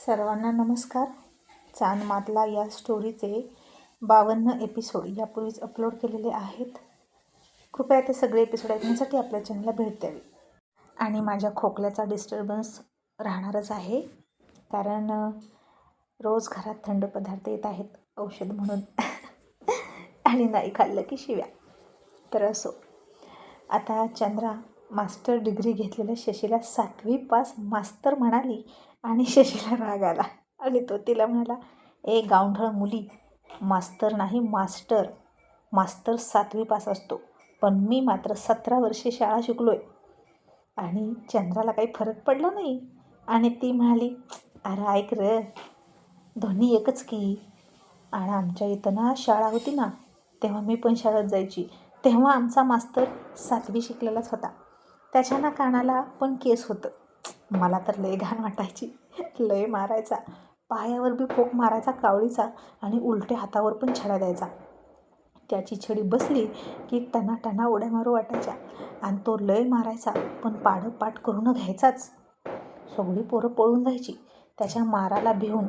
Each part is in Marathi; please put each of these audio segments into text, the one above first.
सर्वांना नमस्कार. चांदमातला या स्टोरीचे 52 एपिसोड यापूर्वीच अपलोड केलेले आहेत. कृपया ते सगळे एपिसोड ऐकण्यासाठी आपल्या चॅनलला भेट द्यावी. आणि माझ्या खोकल्याचा डिस्टर्बन्स राहणारच आहे, कारण रोज घरात थंड पदार्थ येत आहेत औषध म्हणून आणि नाही खाल्लं की शिव्या. तर असो, आता चंद्रा मास्टर डिग्री घेतलेल्या शशीला 7वी पास मास्तर म्हणाली आणि शशीला राग आला आणि तो तिला म्हणाला, ए गावंढळ मुली, मास्तर नाही मास्टर. मास्तर 7वी पास असतो, पण मी मात्र 17 वर्षे शाळा शिकलो आहे. आणि चंद्राला काही फरक पडला नाही आणि ती म्हणाली, अरे ऐक रे, दोन्ही एकच की. आणि आमच्या इथं ना शाळा होती ना, तेव्हा मी पण शाळेत जायची. तेव्हा आमचा मास्तर 7वी शिकलेलाच होता. त्याच्या ना कानाला पण केस होतं. मला तर लय घाण वाटायची, लय मारायचा. पायावर बी फोक मारायचा कावळीचा आणि उलट्या हातावर पण छड्या द्यायचा. त्याची छडी बसली की टना उड्या मारू वाटायच्या आणि तो लय मारायचा, पण पाढं पाठ करून घ्यायचाच. सगळी पोरं पळून जायची त्याच्या माराला भिवून,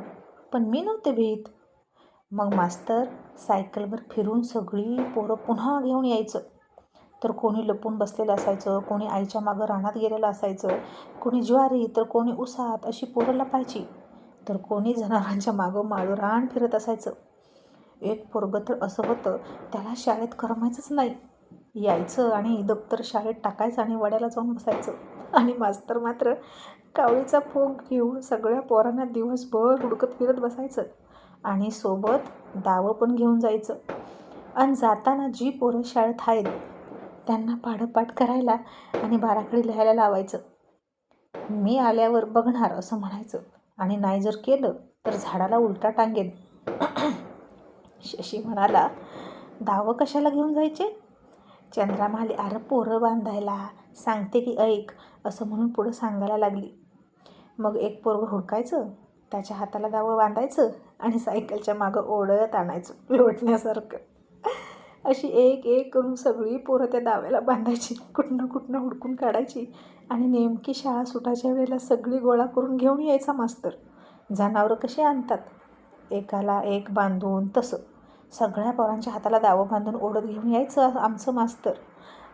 पण मी नव्हते भीत. मग मास्तर सायकलवर फिरून सगळी पोरं पुन्हा घेऊन यायचं. तर कोणी लपून बसलेलं असायचं, कोणी आईच्या मागं रानात गेलेलं असायचं, कोणी ज्वारी तर कोणी उसात अशी पोरं लपायची, तर कोणी जनावरांच्या मागं माळूरान फिरत असायचं. एक पोरगं तर असं होतं, त्याला शाळेत करमायचंच नाही. यायचं आणि दप्तर शाळेत टाकायचं आणि वड्याला जाऊन बसायचं. आणि मास्तर मात्र कावळीचा फोक घेऊन सगळ्या पोरांना दिवसभर हुडकत फिरत बसायचं आणि सोबत दावं पण घेऊन जायचं. आणि जाताना जी पोरं शाळेत आहेत त्यांना पाढंपाठ करायला आणि बाराखडी लिहायला लावायचं. मी आल्यावर बघणार असं म्हणायचं, आणि नाही जर केलं तर झाडाला उलटा टांगेन. शशी म्हणाला, दावं कशाला घेऊन जायचे? चंद्रा म्हणाली, अरे पोरं बांधायला सांगते की ऐक, असं म्हणून पुढं सांगायला लागली. मग एक पोरगं हुडकायचं, त्याच्या हाताला दावं बांधायचं आणि सायकलच्या मागं ओढत आणायचं लोटण्यासारखं. अशी एक एक करून सगळी पोरं त्या दाव्याला बांधायची, कुठनं हुडकून काढायची आणि नेमकी शाळा सुटायच्या वेळेला सगळी गोळा करून घेऊन यायचा मास्तर. जनावरं कशी आणतात, एकाला एक बांधून, तसं सगळ्या पोरांच्या हाताला दावं बांधून ओढत घेऊन यायचं आमचं मास्तर.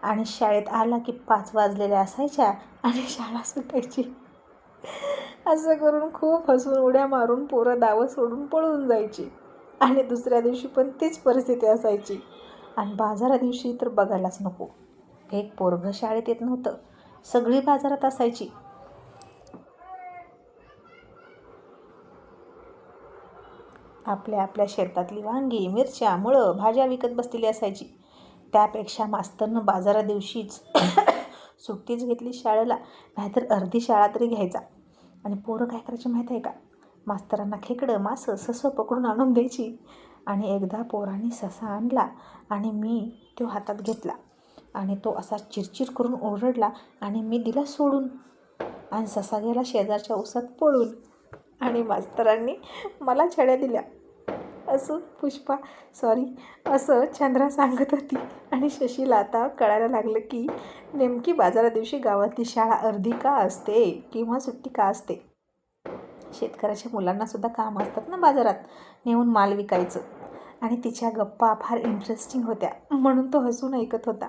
आणि शाळेत आला की 5 वाजलेल्या असायच्या आणि शाळा सुटायची. असं करून खूप हसून उड्या मारून पोरं दावं सोडून पळून जायची. आणि दुसऱ्या दिवशी पण तीच परिस्थिती असायची. आणि बाजारा दिवशी तर बघायलाच नको, एक पोरगं शाळेत येत नव्हतं, सगळी बाजारात असायची. आपल्या आपल्या शेतातली वांगी, मिरच्या, मुळं, भाज्या विकत बसलेली असायची. त्यापेक्षा मास्तरनं बाजारा दिवशीच सुट्टीच घेतली शाळेला, नाहीतर अर्धी शाळा तरी घ्यायचा. आणि पोरं काय करायची माहीत आहे का, मास्तरांना खेकडं, मासं, ससं पकडून आणून द्यायची. आणि एकदा पोरांनी ससा आणला आणि मी तो हातात घेतला आणि तो असा चिरचिर करून ओरडला आणि मी दिला सोडून आणि ससा गेला शेजारच्या उसात पळून आणि मास्तरांनी मला छड्या दिल्या. असं चंद्रा सांगत होती. आणि शशीला आता कळायला लागलं की नेमकी बाजारा दिवशी गावातली शाळा अर्धी का असते किंवा सुट्टी का असते. शेतकऱ्याच्या मुलांनासुद्धा काम असतात ना बाजारात नेऊन माल विकायचं. आणि तिच्या गप्पा फार इंटरेस्टिंग होत्या, म्हणून तो हसून ऐकत होता.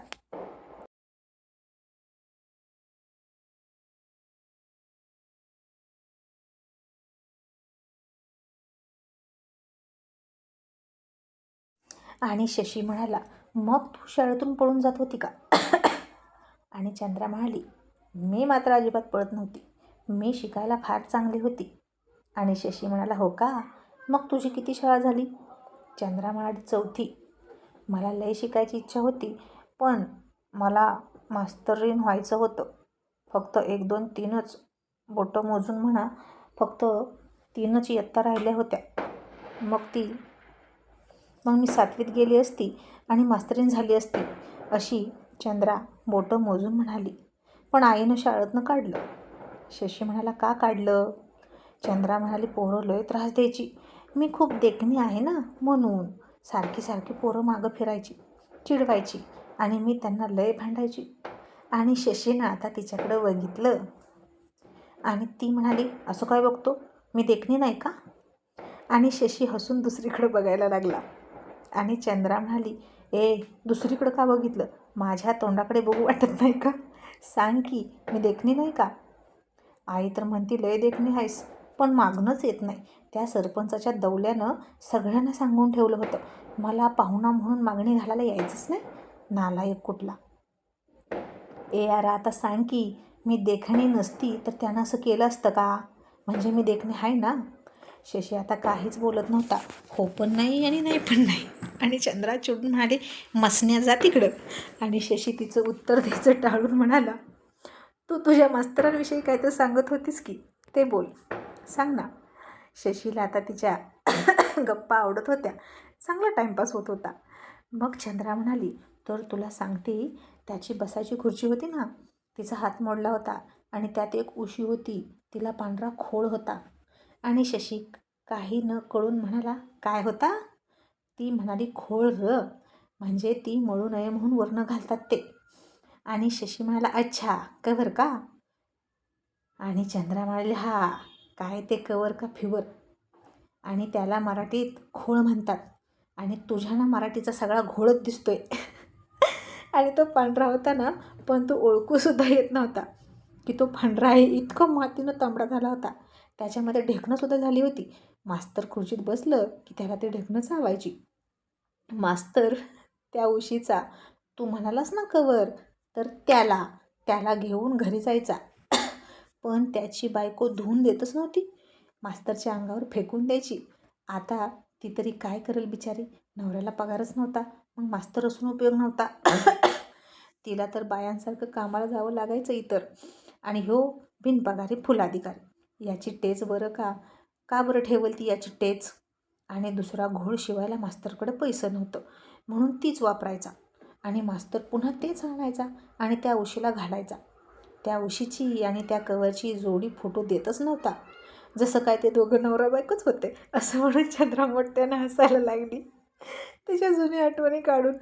आणि शशी म्हणाला, मग तू शाळेतून पळून जात होती का? आणि चंद्रा म्हणाली, मी मात्र अजिबात पळत नव्हती, मी शिकायला फार चांगली होती. आणि शशी म्हणाला, हो का, मग तुझी किती शाळा झाली? चंद्रा म्हणाली, 4थी. मला लय शिकायची इच्छा होती, पण मला मास्तरीण व्हायचं होतं. फक्त 1, 2, 3च बोटं मोजून म्हणा, फक्त 3च इयत्ता राहिल्या होत्या. मग मी 7वीत गेली असती आणि मास्तरीण झाली असती, अशी चंद्रा बोटं मोजून म्हणाली. पण आईनं शाळेतनं काढलं. शशी म्हणाला, का काढलं? चंद्रा म्हणाली, पोरं लय त्रास द्यायची, मी खूप देखणी आहे ना म्हणून. सारखी पोरं मागं फिरायची, चिडवायची आणि मी त्यांना लय भांडायची. आणि शशीनं आता तिच्याकडं बघितलं आणि ती म्हणाली, असं काय बघतो, मी देखणी नाही का? आणि शशी हसून दुसरीकडे बघायला लागला. आणि चंद्रा म्हणाली, ए दुसरीकडं का बघितलं? माझ्या तोंडाकडे बघू वाटत नाही का? सांग की मी देखणी नाही का? आई तर म्हणती लय देखणी आहेस, पण मागूनच येत नाही. त्या सरपंचाच्या दौल्यानं सगळ्यांना सांगून ठेवलं होतं, मला पाहुणा म्हणून मागणी घालायला यायचंच नाही. नालायक कुठला. ए यार आता सांग की मी देखणी नसती तर त्यानं असं केलं असतं का? म्हणजे मी देखणी आहे ना? शशी आता काहीच बोलत नव्हता. हो पण नाही आणि नाही पण नाही. आणि चंद्रा चिडून म्हणाले, मसण्या जा तिकडं. आणि शशी तिचं उत्तर द्यायचं टाळून म्हणाला, तू तुझ्या मास्तरांविषयी काय तर सांगत होतीस की, ते बोल, सांग ना. शशीला आता तिच्या गप्पा आवडत होत्या. चांगला टाईमपास होत होता. मग चंद्रा म्हणाली, तर तुला सांगते, त्याची बसायची खुर्ची होती ना, तिचा हात मोडला होता आणि त्यात एक उशी होती, तिला पांढरा खोड होता. आणि शशी काही न कळून म्हणाला, काय होता? ती म्हणाली, खोळ र, म्हणजे ती मळू नये म्हणून वर्ण घालतात ते. आणि शशी म्हणाला, अच्छा कवर का? आणि चंद्रा म्हणाली, हा काय ते कवर का फिवर? आणि त्याला मराठीत खोळ म्हणतात. आणि तुझ्या ना मराठीचा सगळा घोळच दिसतोय. आणि तो पांढरा होता ना, पण तो ओळखूसुद्धा येत नव्हता की तो पांढरा आहे. इतकं मातीनं तांबडा झाला होता. त्याच्यामध्ये ढेकणंसुद्धा झाली होती. मास्तर खुर्चीत बसलं की त्याला ते ढेकणं चावायची. मास्तर त्या उशीचा, तू म्हणालास ना कवर, तर त्याला घेऊन घरी जायचा. पण त्याची बायको धुवून देतच नव्हती, मास्तरच्या अंगावर फेकून द्यायची. आता ती तरी काय करेल बिचारी, नवऱ्याला पगारच नव्हता, मग मास्तर असून उपयोग नव्हता. तिला तर बायांसारखं कामाला जावं लागायचं इतर. आणि ह्यो बिनपगारी फुलाधिकारी, याची टेच बरं का बरं ठेवल ती याची टेच? आणि दुसरा घोळ शिवायला मास्तरकडे पैसे नव्हतं म्हणून तीच वापरायचा. आणि मास्तर पुन्हा तेच आणायचा आणि त्या उशीला घालायचा. त्या उशीची आणि त्या कवरची जोडी फोटो देतच नव्हता, जसं काय ते दोघं नवरा बायकोच होते असं म्हणून चंद्रा मोठ्यानं हसायला लागली तिच्या जुन्या आठवणी काढून.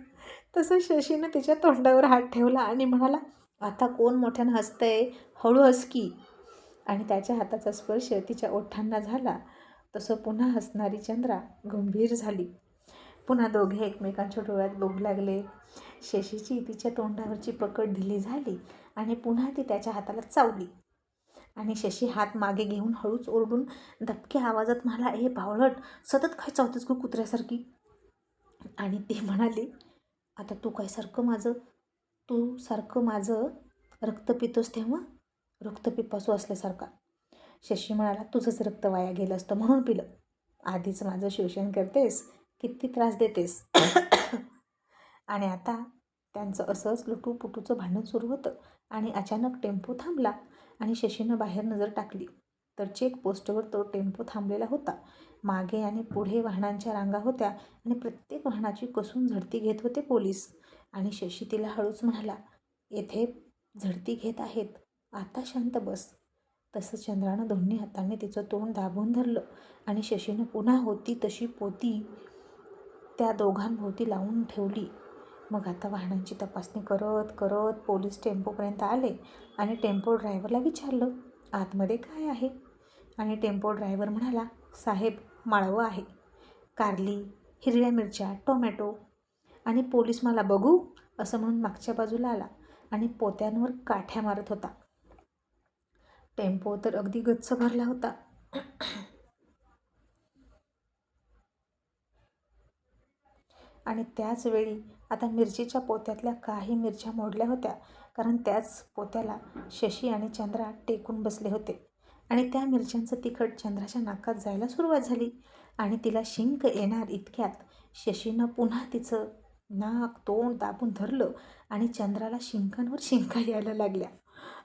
तसं शशीनं तिच्या तोंडावर हात ठेवला आणि म्हणाला, आता कोण मोठ्यानं हसतंय, हळू हस की. आणि त्याच्या हाताचा स्पर्श तिच्या ओठांना झाला. तसं पुन्हा हसणारी चंद्रा गंभीर झाली. पुन्हा दोघे एकमेकांच्या डोळ्यात बघू लागले. शशीची तिच्या तोंडावरची पकड ढिली झाली आणि पुन्हा ती त्याच्या हाताला चावली. आणि शशी हात मागे घेऊन हळूच ओरडून दबक्या आवाजात म्हणाला, ए बावळट, सतत काय चावतेस गं कुत्र्यासारखी? आणि ती म्हणाली, आता तू सारखं माझं रक्त पितोस तेव्हा रक्त पिपासू असल्यासारखा. शशी म्हणाला, तुझंच रक्त वाया गेलं असतं म्हणून पिलं. आधीच माझं शोषण करतेस, किती त्रास देतेस. आणि आता त्यांचं असंच लुटूपुटूचं भांडण सुरू होतं. आणि अचानक टेम्पो थांबला आणि शशीनं बाहेर नजर टाकली तर चेकपोस्टवर तो टेम्पो थांबलेला होता. मागे आणि पुढे वाहनांच्या रांगा होत्या आणि प्रत्येक वाहनाची कसून झडती घेत होते पोलीस. आणि शशी तिला हळूच म्हणाला, येथे झडती घेत आहेत, आता शांत बस. तसं चंद्रानं दोन्ही हातांनी तिचं तोंड दाबून धरलं आणि शशीनं पुन्हा होती तशी पोती त्या दोघांभोवती लावून ठेवली. मग आता वाहनांची तपासणी करत करत पोलीस टेम्पोपर्यंत आले आणि टेम्पो ड्रायव्हरला विचारलं, आतमध्ये काय आहे? आणि टेम्पो ड्रायव्हर म्हणाला, साहेब माळवं आहे, कारली, हिरव्या मिरच्या, टोमॅटो. आणि पोलीस मला बघू असं म्हणून मागच्या बाजूला आला आणि पोत्यांवर काठ्या मारत होता. टेम्पो तर अगदी गच्च भरला होता. आणि त्याच वेळी आता मिरचीच्या पोत्यातल्या काही मिरच्या मोडल्या होत्या, कारण त्याच पोत्याला शशी आणि चंद्रा टेकून बसले होते. आणि त्या मिरच्यांचं तिखट चंद्राच्या नाकात जायला सुरुवात झाली आणि तिला शिंक येणार इतक्यात शशीनं पुन्हा तिचं नाक तोंड दाबून धरलं आणि चंद्राला शिंकांवर शिंका यायला लागल्या.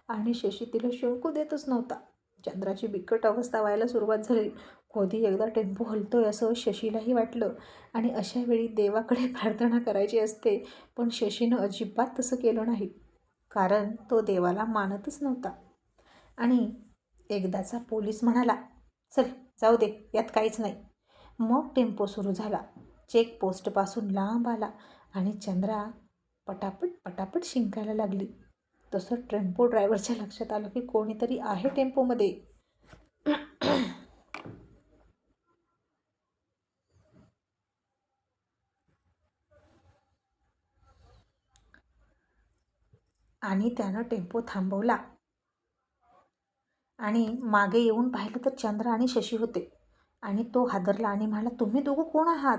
आणि शशी तिला शिंकू देतच नव्हता. चंद्राची बिकट अवस्था व्हायला सुरुवात झाली. कधी एकदा टेम्पो हलतोय असं शशीलाही वाटलं. आणि अशा वेळी देवाकडे प्रार्थना करायची असते, पण शशीनं अजिबात तसं केलं नाही, कारण तो देवाला मानतच नव्हता. आणि एकदाचा पोलीस म्हणाला, चल जाऊ दे, यात काहीच नाही. मग टेम्पो सुरू झाला, चेकपोस्टपासून लांब आला आणि चंद्रा पटापट पटापट शिंकायला लागली. तसं टेम्पो ड्रायव्हरच्या लक्षात आलं की कोणीतरी आहे टेम्पोमध्ये. आणि त्यानं टेम्पो थांबवला आणि मागे येऊन पाहिलं तर चंद्र आणि शशी होते. आणि तो हादरला आणि म्हणाला, तुम्ही दोघं कोण आहात?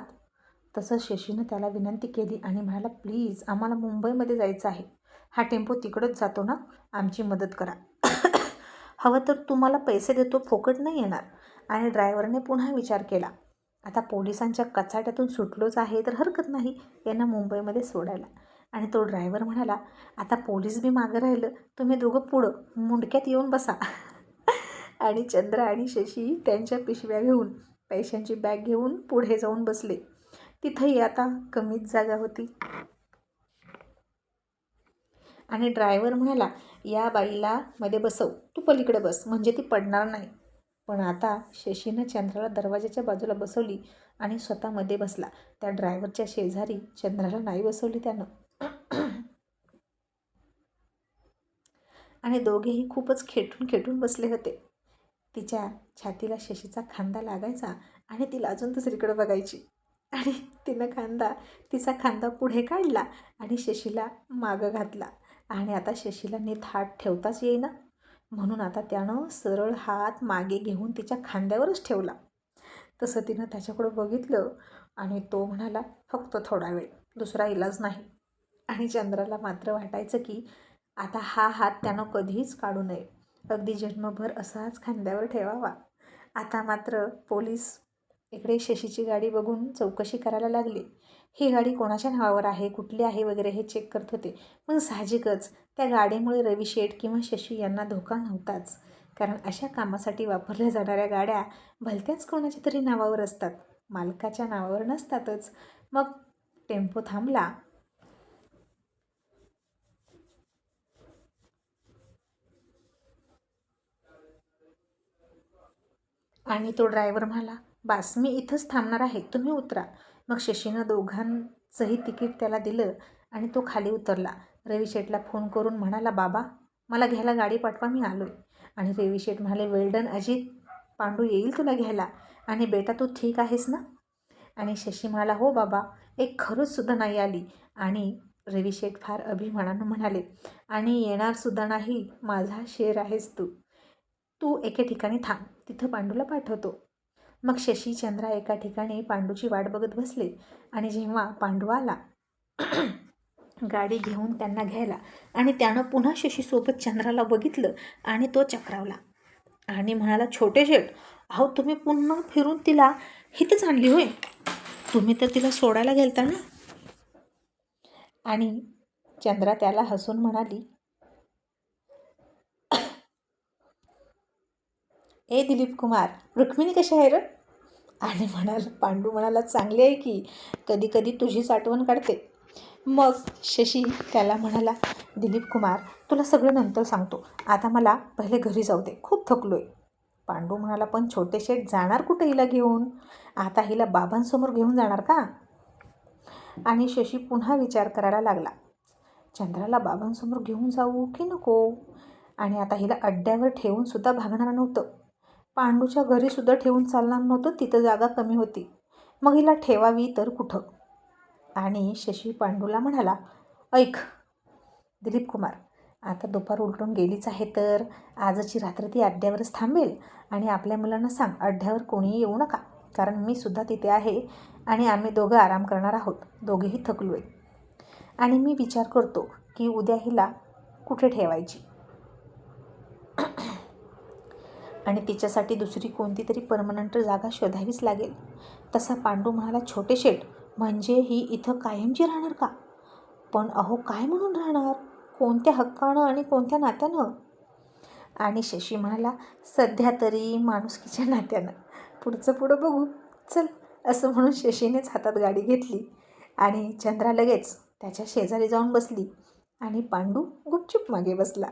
तसं शशीनं त्याला विनंती केली आणि म्हणाला, प्लीज आम्हाला मुंबईमध्ये जायचं आहे. हा टेम्पो तिकडंच जातो ना, आमची मदत करा. हवं तर तुम्हाला पैसे देतो, फुकट नाही येणार. आणि ड्रायव्हरने पुन्हा विचार केला, आता पोलिसांच्या कचाट्यातून सुटलोच आहे तर हरकत नाही यांना मुंबईमध्ये सोडायला. आणि तो ड्रायव्हर म्हणाला, आता पोलीस बी मागं राहिलं, तुम्ही दोघं पुढं मुंडक्यात येऊन बसा. आणि चंद्र आणि शशी त्यांच्या पिशव्या घेऊन, पैशांची बॅग घेऊन पुढे जाऊन बसले. तिथंही आता कमीच जागा होती. आणि ड्रायव्हर म्हणाला, या बाईला मध्ये बसव, तू पलीकडे बस, म्हणजे ती पडणार नाही. पण आता शशीनं चंद्राला दरवाजाच्या बाजूला बसवली आणि स्वतः मध्ये बसला. त्या ड्रायव्हरच्या शेजारी चंद्राला नाही बसवली त्यानं. आणि दोघेही खूपच खेटून बसले होते. तिच्या छातीला शशीचा खांदा लागायचा आणि तिला अजून दुसरीकडे बघायची. आणि तिचा खांदा पुढे काढला आणि शशीला मागं घातला. आणि आता शशीला नीट हात ठेवताच येईना, म्हणून आता त्यानं सरळ हात मागे घेऊन तिच्या खांद्यावरच ठेवला. तसं तिनं त्याच्याकडं बघितलं आणि तो म्हणाला, फक्त थोडा वेळ, दुसरा इलाज नाही. आणि चंद्राला मात्र वाटायचं की आता हा हात त्यानं कधीच काढू नये, अगदी जन्मभर असाच खांद्यावर ठेवावा. आता मात्र पोलीस इकडे शशीची गाडी बघून चौकशी करायला लागली. ही गाडी कोणाच्या नावावर आहे, कुठली आहे वगैरे हे चेक करत होते. मग साहजिकच त्या गाडीमुळे रवी शेठ किंवा शशी यांना धोका नव्हताच, कारण अशा कामासाठी वापरल्या जाणाऱ्या गाड्या भलत्याच कोणाच्या तरी नावावर असतात, मालकाच्या नावावर नसतातच. मग टेम्पो थांबला आणि तो ड्रायव्हर म्हणाला, बास मी इथंच थांबणार आहे, तुम्ही उतरा. मग शशीनं दोघांचंही तिकीट त्याला दिलं आणि तो खाली उतरला. रवी शेठला फोन करून म्हणाला, बाबा मला घ्यायला गाडी पाठवा, मी आलो आहे. आणि रवी शेठ म्हणाले, वेल्डन अजित, पांडू येईल तुला घ्यायला. आणि बेटा तू ठीक आहेस ना? आणि शशी म्हणाला, हो बाबा, एक खरंचसुद्धा नाही आली. आणि रवी शेठ फार अभिमानानं म्हणाले, आणि येणारसुद्धा नाही, माझा शेर आहेस तू. तू एके ठिकाणी थांब, तिथं पांडूला पाठवतो. मग शशी चंद्रा एका ठिकाणी पांडूची वाट बघत बसले. आणि जेव्हा पांडू आला गाडी घेऊन त्यांना घ्यायला, आणि त्यानं पुन्हा शशीसोबत चंद्राला बघितलं आणि तो चक्रावला आणि म्हणाला, छोटे शेठ, अहो तुम्ही पुन्हा फिरून तिला इथंच आणली होय, तुम्ही तर तिला सोडायला गेलता ना? आणि चंद्रा त्याला हसून म्हणाली, ए दिलीप कुमार, रुक्मिणी कशी आहे रे? आणि पांडू म्हणाला, चांगली आहे की, कधी कधी तुझीच आठवण काढते. मग शशी त्याला म्हणाला, दिलीप कुमार, तुला सगळं नंतर सांगतो, आता मला पहिले घरी जाऊ दे, खूप थकलो आहे. पांडू म्हणाला, पण छोटे शेठ जाणार कुठं हिला घेऊन? आता हिला बाबांसमोर घेऊन जाणार का? आणि शशी पुन्हा विचार करायला लागला, चंद्राला बाबांसमोर घेऊन जाऊ की नको? आणि आता हिला अड्ड्यावर ठेवून सुद्धा भागणार नव्हतं, पांडूच्या घरीसुद्धा ठेवून चालणार नव्हतं, तिथं जागा कमी होती. मग हिला ठेवावी तर कुठं? आणि शशी पांडूला म्हणाला, ऐक दिलीप कुमार, आता दुपार उलटून गेलीच आहे, तर आजची रात्र ती अड्ड्यावरच थांबेल. आणि आपल्या मुलांना सांग, अड्ड्यावर कोणीही येऊ नका, कारण मी सुद्धा तिथे आहे आणि आम्ही दोघं आराम करणार आहोत, दोघेही थकलो आहे. आणि मी विचार करतो की उद्या हिला कुठे ठेवायची, आणि तिच्यासाठी दुसरी कोणती तरी परमनंट जागा शोधावीच लागेल. तसा पांडू म्हणाला, छोटे शेठ, म्हणजे ही इथं कायमची राहणार का? पण अहो काय म्हणून राहणार, कोणत्या हक्कानं आणि कोणत्या नात्यानं? आणि शशी म्हणाला, सध्या तरी माणुसकीच्या नात्यानं, पुढचं पुढं बघू, चल. असं म्हणून शशीनेच हातात गाडी घेतली आणि चंद्रा लगेच त्याच्या शेजारी जाऊन बसली आणि पांडू गुपचूप मागे बसला.